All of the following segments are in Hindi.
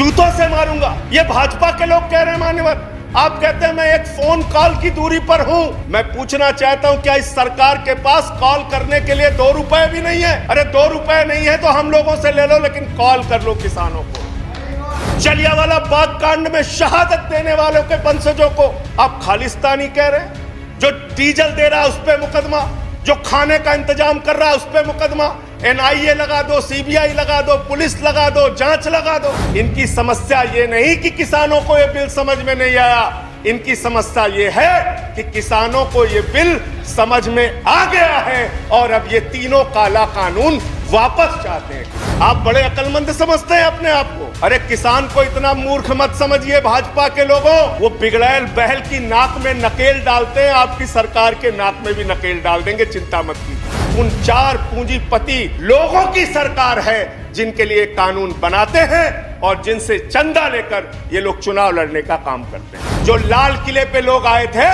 जूतों से मारूंगा, ये भाजपा के लोग कह रहे हैं मान्यवर। आप कहते हैं मैं एक फोन कॉल की दूरी पर हूं। मैं पूछना चाहता हूं क्या इस सरकार के पास कॉल करने के लिए 2 रुपए भी नहीं है? अरे 2 रुपए नहीं है तो हम लोगों से ले लो, लेकिन कॉल कर लो किसानों को। जलियांवाला बाग कांड में शहादत देने वालों के वंशजों को आप खालिस्तानी कह रहे हैं। जो डीजल दे रहा है उस पर मुकदमा, जो खाने का इंतजाम कर रहा है उस पर मुकदमा, एनआईए लगा दो, सीबीआई लगा दो, पुलिस लगा दो, जांच लगा दो। इनकी समस्या ये नहीं कि किसानों को ये बिल समझ में नहीं आया, इनकी समस्या ये है कि किसानों को ये बिल समझ में आ गया है और अब ये तीनों काला कानून वापस चाहते हैं। आप बड़े अक्लमंद समझते हैं अपने आप को। अरे किसान को इतना मूर्ख मत समझिए भाजपा के लोगों। वो बिगड़ैल बहल की नाक में नकेल डालते हैं, आपकी सरकार के नाक में भी नकेल डाल देंगे, चिंता मत कीजिए। उन 4 पूंजीपति लोगों की सरकार है जिनके लिए कानून बनाते हैं और जिनसे चंदा लेकर ये लोग चुनाव लड़ने का काम करते हैं। जो लाल किले पे लोग आए थे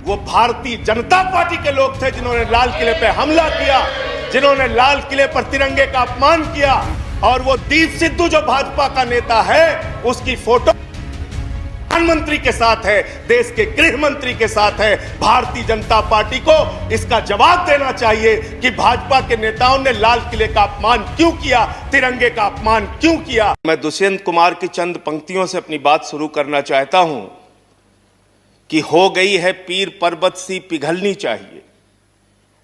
वो भारतीय जनता पार्टी के लोग थे जिन्होंने लाल किले पे हमला किया, जिन्होंने लाल किले पर तिरंगे का अपमान किया। और वो दीप सिद्धू जो भाजपा का नेता है उसकी फोटो प्रधानमंत्री के साथ है, देश के गृह मंत्री के साथ है। भारतीय जनता पार्टी को इसका जवाब देना चाहिए कि भाजपा के नेताओं ने लाल किले का अपमान क्यों किया, तिरंगे का अपमान क्यों किया। मैं दुष्यंत कुमार की चंद पंक्तियों से अपनी बात शुरू करना चाहता हूं कि हो गई है पीर पर्वत सी पिघलनी चाहिए,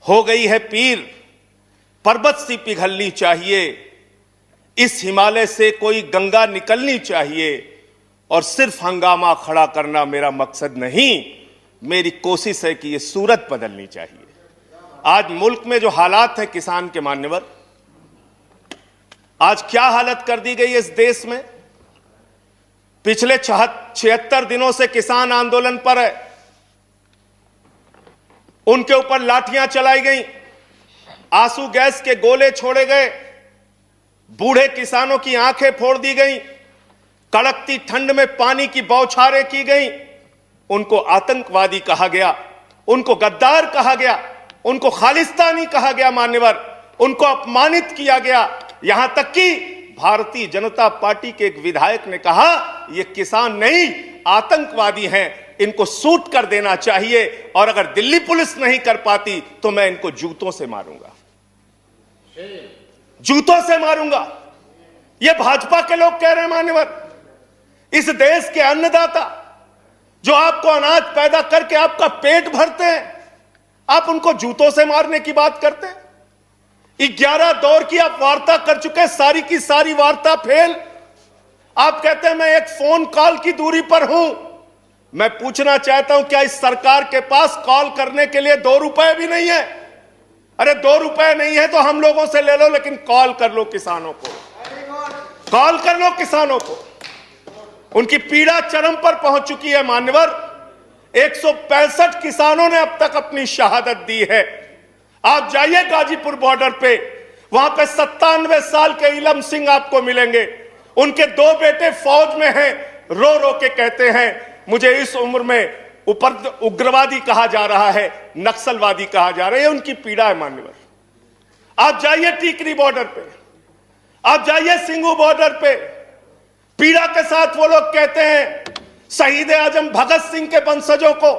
हो गई है पीर पर्वत सी पिघलनी चाहिए, इस हिमालय से कोई गंगा निकलनी चाहिए और सिर्फ हंगामा खड़ा करना मेरा मकसद नहीं, मेरी कोशिश है कि ये सूरत बदलनी चाहिए। आज मुल्क में जो हालात है किसान के मान्यवर, आज क्या हालत कर दी गई है इस देश में। पिछले 76 दिनों से किसान आंदोलन पर है, उनके ऊपर लाठियां चलाई गई, आंसू गैस के गोले छोड़े गए, बूढ़े किसानों की आंखें फोड़ दी गई, कड़कती ठंड में पानी की बौछारें की गई, उनको आतंकवादी कहा गया, उनको गद्दार कहा गया, उनको खालिस्तानी कहा गया मान्यवर, उनको अपमानित किया गया। यहां तक कि भारतीय जनता पार्टी के एक विधायक ने कहा ये किसान नहीं आतंकवादी हैं, इनको शूट कर देना चाहिए और अगर दिल्ली पुलिस नहीं कर पाती तो मैं इनको जूतों से मारूंगा, जूतों से मारूंगा। ये भाजपा के लोग कह रहे हैं मान्यवर। इस देश के अन्नदाता जो आपको अनाज पैदा करके आपका पेट भरते हैं, आप उनको जूतों से मारने की बात करते हैं। 11 दौर की आप वार्ता कर चुके, सारी की सारी वार्ता फेल। आप कहते हैं मैं एक फोन कॉल की दूरी पर हूं। मैं पूछना चाहता हूं क्या इस सरकार के पास कॉल करने के लिए 2 रुपए भी नहीं है? अरे 2 रुपए नहीं है तो हम लोगों से ले लो, लेकिन कॉल कर लो किसानों को, कॉल कर लो किसानों को। उनकी पीड़ा चरम पर पहुंच चुकी है मान्यवर। 165 किसानों ने अब तक अपनी शहादत दी है। आप जाइए गाजीपुर बॉर्डर पे, वहां पे 97 साल के इलम सिंह आपको मिलेंगे। उनके 2 बेटे फौज में हैं, रो रो के कहते हैं मुझे इस उम्र में उग्रवादी कहा जा रहा है, नक्सलवादी कहा जा रहा है। उनकी पीड़ा है मान्यवर। आप जाइए टीकरी बॉर्डर पे, आप जाइए सिंगू बॉर्डर पे, पीड़ा के साथ वो लोग कहते हैं शहीद आजम भगत सिंह के वंशजों को,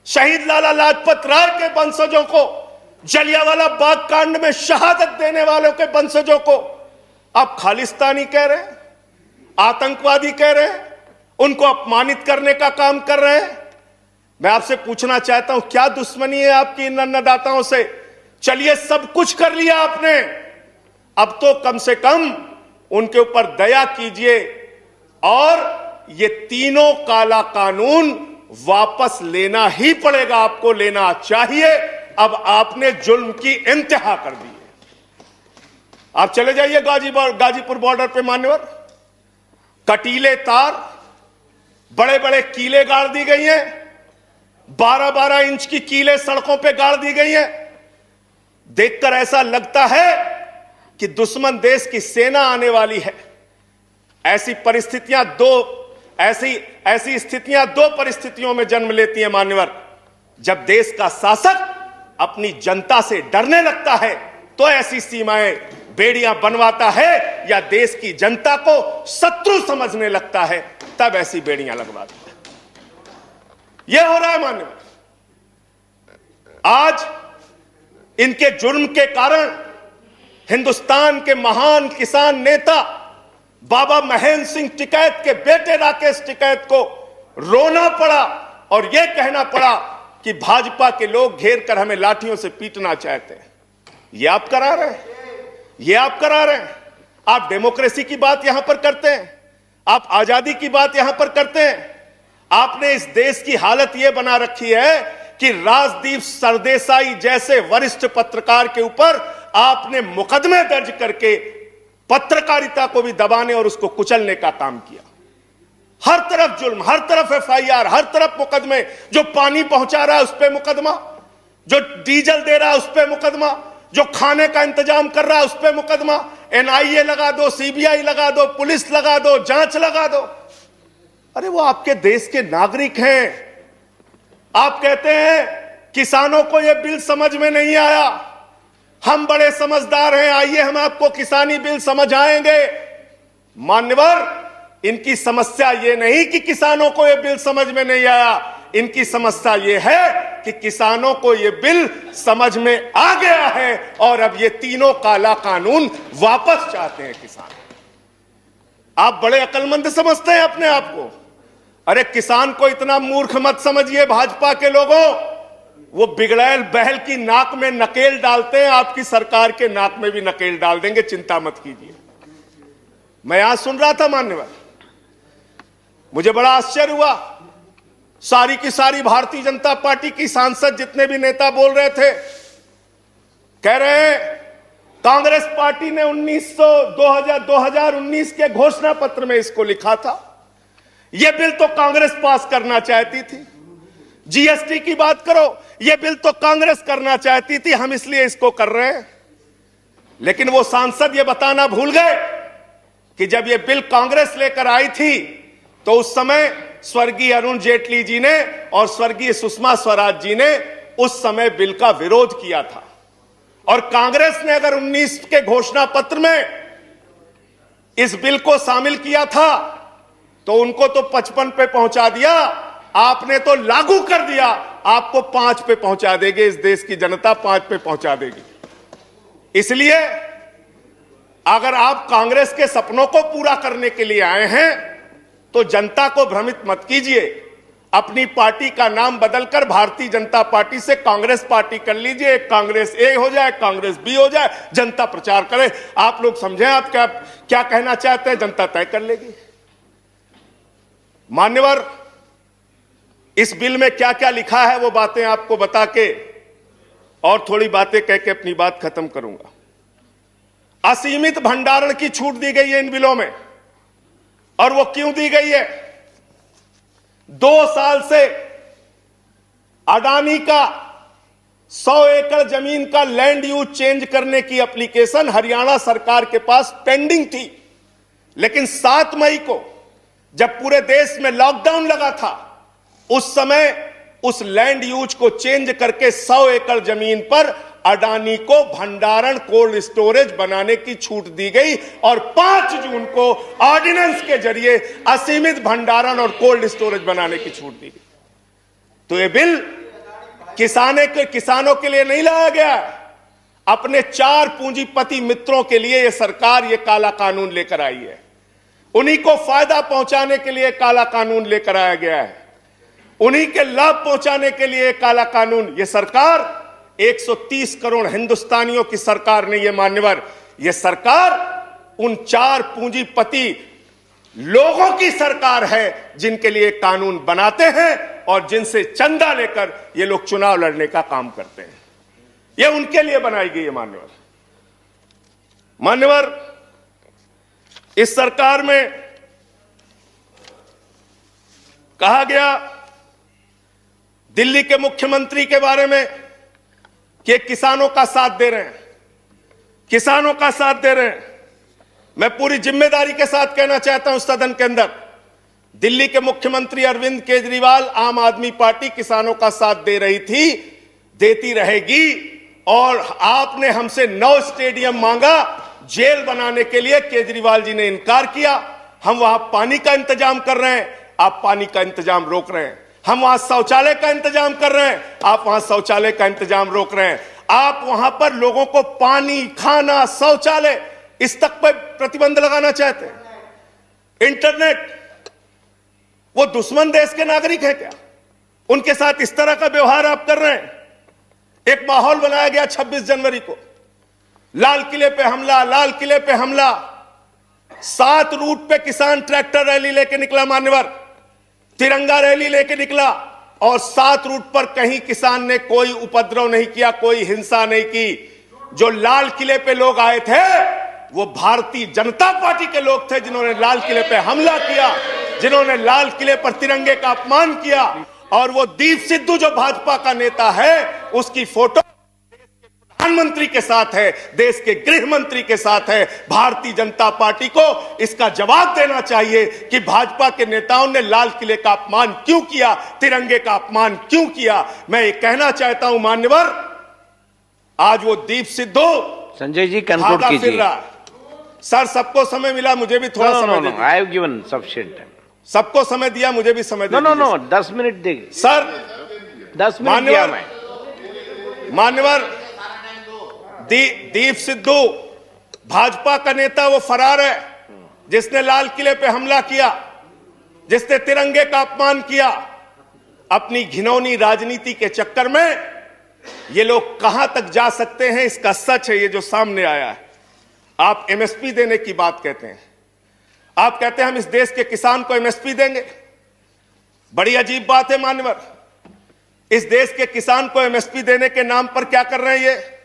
शहीद लाला लाजपत राय के वंशजों को, जलियांवाला बाग कांड में शहादत देने वालों के वंशजों को आप खालिस्तानी कह रहे हैं, आतंकवादी कह रहे हैं, उनको अपमानित करने का काम कर रहे हैं। मैं आपसे पूछना चाहता हूं क्या दुश्मनी है आपकी इन अन्नदाताओं से? चलिए सब कुछ कर लिया आपने, अब तो कम से कम उनके ऊपर दया कीजिए और ये तीनों काला कानून वापस लेना ही पड़ेगा, आपको लेना चाहिए। अब आपने जुल्म की इंतहा कर दी है। आप चले जाइए गाजीपुर बॉर्डर पे मान्यवर, कटीले तार, बड़े बड़े कीले गाड़ दी गई हैं, 12-12 इंच की कीले सड़कों पे गाड़ दी गई हैं। देखकर ऐसा लगता है कि दुश्मन देश की सेना आने वाली है। ऐसी स्थितियां दो परिस्थितियों में जन्म लेती हैं मान्यवर। जब देश का शासक अपनी जनता से डरने लगता है तो ऐसी सीमाएं बेड़ियां बनवाता है या देश की जनता को शत्रु समझने लगता है, तब ऐसी बेड़ियां लगवाता है। यह हो रहा है मान्यवर। आज इनके जुर्म के कारण हिंदुस्तान के महान किसान नेता बाबा महेंद्र सिंह टिकैत के बेटे राकेश टिकैत को रोना पड़ा और यह कहना पड़ा कि भाजपा के लोग घेर कर हमें लाठियों से पीटना चाहते हैं। यह आप करा रहे हैं, यह आप करा रहे हैं। आप डेमोक्रेसी की बात यहां पर करते हैं, आप आजादी की बात यहां पर करते हैं। आपने इस देश की हालत यह बना रखी है कि राजदीप सरदेसाई जैसे वरिष्ठ पत्रकार के ऊपर आपने मुकदमे दर्ज करके पत्रकारिता को भी दबाने और उसको कुचलने का काम किया। हर तरफ जुल्म, हर तरफ एफआईआर, हर तरफ मुकदमे। जो पानी पहुंचा रहा है उस पर मुकदमा, जो डीजल दे रहा है उस पर मुकदमा, जो खाने का इंतजाम कर रहा है उस पर मुकदमा। एनआईए लगा दो, सीबीआई लगा दो, पुलिस लगा दो, जांच लगा दो। अरे वो आपके देश के नागरिक हैं। आप कहते हैं किसानों को यह बिल समझ में नहीं आया, हम बड़े समझदार हैं, आइए हम आपको किसानी बिल समझाएंगे। मान्यवर, इनकी समस्या यह नहीं कि किसानों को यह बिल समझ में नहीं आया, इनकी समस्या यह है कि किसानों को यह बिल समझ में आ गया है और अब ये तीनों काला कानून वापस चाहते हैं किसान। आप बड़े अक्लमंद समझते हैं अपने आप को। अरे किसान को इतना मूर्ख मत समझिए भाजपा के लोगों। वो बिगड़ैल बैल की नाक में नकेल डालते हैं, आपकी सरकार के नाक में भी नकेल डाल देंगे, चिंता मत कीजिए। मैं आज सुन रहा था मान्यवर, मुझे बड़ा आश्चर्य हुआ। सारी की सारी भारतीय जनता पार्टी की सांसद जितने भी नेता बोल रहे थे, कह रहे हैं कांग्रेस पार्टी ने 2019 के घोषणा पत्र में इसको लिखा था। यह बिल तो कांग्रेस पास करना चाहती थी। जीएसटी की बात करो, यह बिल तो कांग्रेस करना चाहती थी, हम इसलिए इसको कर रहे हैं। लेकिन वो सांसद यह बताना भूल गए कि जब यह बिल कांग्रेस लेकर आई थी तो उस समय स्वर्गीय अरुण जेटली जी ने और स्वर्गीय सुषमा स्वराज जी ने उस समय बिल का विरोध किया था। और कांग्रेस ने अगर 19 के घोषणा पत्र में इस बिल को शामिल किया था तो उनको तो 55 पे पहुंचा दिया, आपने तो लागू कर दिया, आपको 5 पे पहुंचा देगी। इस देश की जनता 5 पे पहुंचा देगी। इसलिए अगर आप कांग्रेस के सपनों को पूरा करने के लिए आए हैं तो जनता को भ्रमित मत कीजिए। अपनी पार्टी का नाम बदलकर भारतीय जनता पार्टी से कांग्रेस पार्टी कर लीजिए। कांग्रेस ए हो जाए, कांग्रेस बी हो जाए, जनता प्रचार करे। आप लोग समझें आप क्या कहना चाहते हैं, जनता तय कर लेगी। मान्यवर, इस बिल में क्या क्या लिखा है वो बातें आपको बता के और थोड़ी बातें कह के अपनी बात खत्म करूंगा। असीमित भंडारण की छूट दी गई है इन बिलों में, और वो क्यों दी गई है? 2 साल से अडानी का 100 एकड़ जमीन का लैंड यूज चेंज करने की एप्लीकेशन हरियाणा सरकार के पास पेंडिंग थी। लेकिन 7 मई को जब पूरे देश में लॉकडाउन लगा था, उस समय उस लैंड यूज को चेंज करके 100 एकड़ जमीन पर अडानी को भंडारण कोल्ड स्टोरेज बनाने की छूट दी गई और 5 जून को ऑर्डिनेंस के जरिए असीमित भंडारण और कोल्ड स्टोरेज बनाने की छूट दी गई। तो यह बिल किसानों के लिए नहीं लाया गया, अपने 4 पूंजीपति मित्रों के लिए यह सरकार यह काला कानून लेकर आई है। उन्हीं को फायदा पहुंचाने के लिए काला कानून लेकर आया गया है, उन्हीं के लाभ पहुंचाने के लिए काला कानून। यह सरकार 130 करोड़ हिंदुस्तानियों की सरकार नहीं है मान्यवर, यह सरकार उन 4 पूंजीपति लोगों की सरकार है जिनके लिए कानून बनाते हैं और जिनसे चंदा लेकर ये लोग चुनाव लड़ने का काम करते हैं। यह उनके लिए बनाई गई है मान्यवर। इस सरकार में कहा गया दिल्ली के मुख्यमंत्री के बारे में कि किसानों का साथ दे रहे हैं, किसानों का साथ दे रहे हैं। मैं पूरी जिम्मेदारी के साथ कहना चाहता हूं सदन के अंदर, दिल्ली के मुख्यमंत्री अरविंद केजरीवाल, आम आदमी पार्टी किसानों का साथ दे रही थी, देती रहेगी। और आपने हमसे 9 स्टेडियम मांगा, जेल बनाने के लिए केजरीवाल जी ने इनकार किया। हम वहां पानी का इंतजाम कर रहे हैं, आप पानी का इंतजाम रोक रहे हैं। हम वहां शौचालय का इंतजाम कर रहे हैं, आप वहां शौचालय का इंतजाम रोक रहे हैं। आप वहां पर लोगों को पानी, खाना, शौचालय इस तक पर प्रतिबंध लगाना चाहते हैं। इंटरनेट, वो दुश्मन देश के नागरिक हैं क्या? उनके साथ इस तरह का व्यवहार आप कर रहे हैं। एक माहौल बनाया गया 26 जनवरी को, लाल किले पे हमला, लाल किले पे हमला। 7 रूट पे किसान ट्रैक्टर रैली लेके निकला, मान्यवर तिरंगा रैली लेके निकला, और 7 रूट पर कहीं किसान ने कोई उपद्रव नहीं किया, कोई हिंसा नहीं की। जो लाल किले पे लोग आए थे वो भारतीय जनता पार्टी के लोग थे, जिन्होंने लाल किले पे हमला किया, जिन्होंने लाल किले पर तिरंगे का अपमान किया। और वो दीप सिद्धू जो भाजपा का नेता है, उसकी फोटो प्रधानमंत्री के साथ है, देश के गृह मंत्री के साथ है। भारतीय जनता पार्टी को इसका जवाब देना चाहिए कि भाजपा के नेताओं ने लाल किले का अपमान क्यों किया, तिरंगे का अपमान क्यों किया। मैं ये कहना चाहता हूं मान्यवर, आज वो दीप सिद्धू संजय जी कंक्लूड कीजिए। सर सबको समय मिला, मुझे भी थोड़ा समय दीजिए। I have given sufficient time. सबको समय दिया, मुझे भी समय दीजिए। नो 10 मिनट देंगे सर। 10 मिनट दिया मैं। मान्यवर दीप सिद्धू भाजपा का नेता वो फरार है, जिसने लाल किले पे हमला किया, जिसने तिरंगे का अपमान किया। अपनी घिनौनी राजनीति के चक्कर में ये लोग कहां तक जा सकते हैं, इसका सच है ये जो सामने आया है। आप एमएसपी देने की बात कहते हैं, आप कहते हैं हम इस देश के किसान को एमएसपी देंगे। बड़ी अजीब बात है मान्यवर, इस देश के किसान को एमएसपी देने के नाम पर क्या कर रहे हैं ये?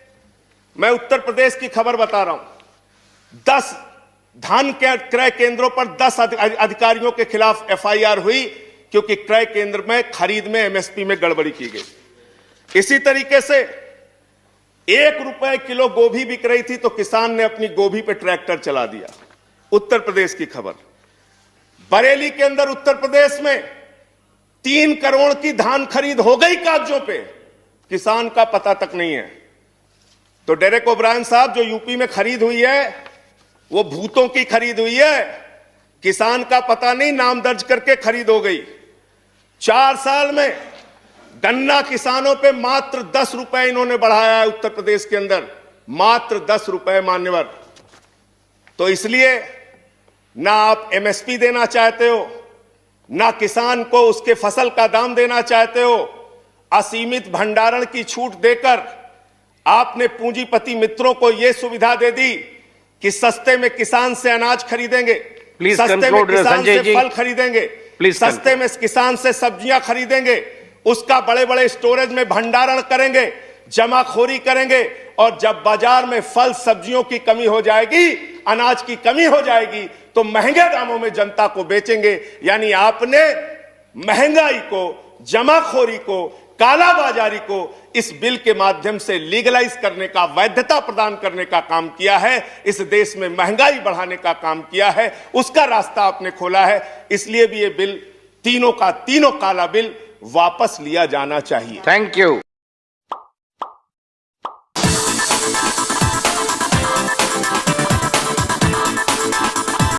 मैं उत्तर प्रदेश की खबर बता रहा हूं। 10 धान के क्रय केंद्रों पर 10 अधिकारियों के खिलाफ एफआईआर हुई, क्योंकि क्रय केंद्र में खरीद में एमएसपी में गड़बड़ी की गई। इसी तरीके से 1 रुपए किलो गोभी बिक रही थी तो किसान ने अपनी गोभी पे ट्रैक्टर चला दिया। उत्तर प्रदेश की खबर। बरेली के अंदर उत्तर प्रदेश में 3 करोड़ की धान खरीद हो गई कागजों पे, किसान का पता तक नहीं है। तो डेरेक ओब्रायन साहब, जो यूपी में खरीद हुई है वो भूतों की खरीद हुई है, किसान का पता नहीं, नाम दर्ज करके खरीद हो गई। 4 साल में गन्ना किसानों पे मात्र 10 रुपए इन्होंने बढ़ाया है उत्तर प्रदेश के अंदर, मात्र 10 रुपए मान्यवर। तो इसलिए ना आप एमएसपी देना चाहते हो, ना किसान को उसके फसल का दाम देना चाहते हो। असीमित भंडारण की छूट देकर आपने पूंजीपति मित्रों को यह सुविधा दे दी कि सस्ते में किसान से अनाज खरीदेंगे, सस्ते में किसान से फल खरीदेंगे, सस्ते में किसान से सब्जियां खरीदेंगे, उसका बड़े बड़े स्टोरेज में भंडारण करेंगे, जमाखोरी करेंगे, और जब बाजार में फल सब्जियों की कमी हो जाएगी, अनाज की कमी हो जाएगी, तो महंगे दामों में जनता को बेचेंगे। यानी आपने महंगाई को, जमाखोरी को, कालाबाजारी को इस बिल के माध्यम से लीगलाइज करने का, वैधता प्रदान करने का काम किया है। इस देश में महंगाई बढ़ाने का काम किया है, उसका रास्ता आपने खोला है। इसलिए भी ये बिल, तीनों का तीनों काला बिल वापस लिया जाना चाहिए। Thank you.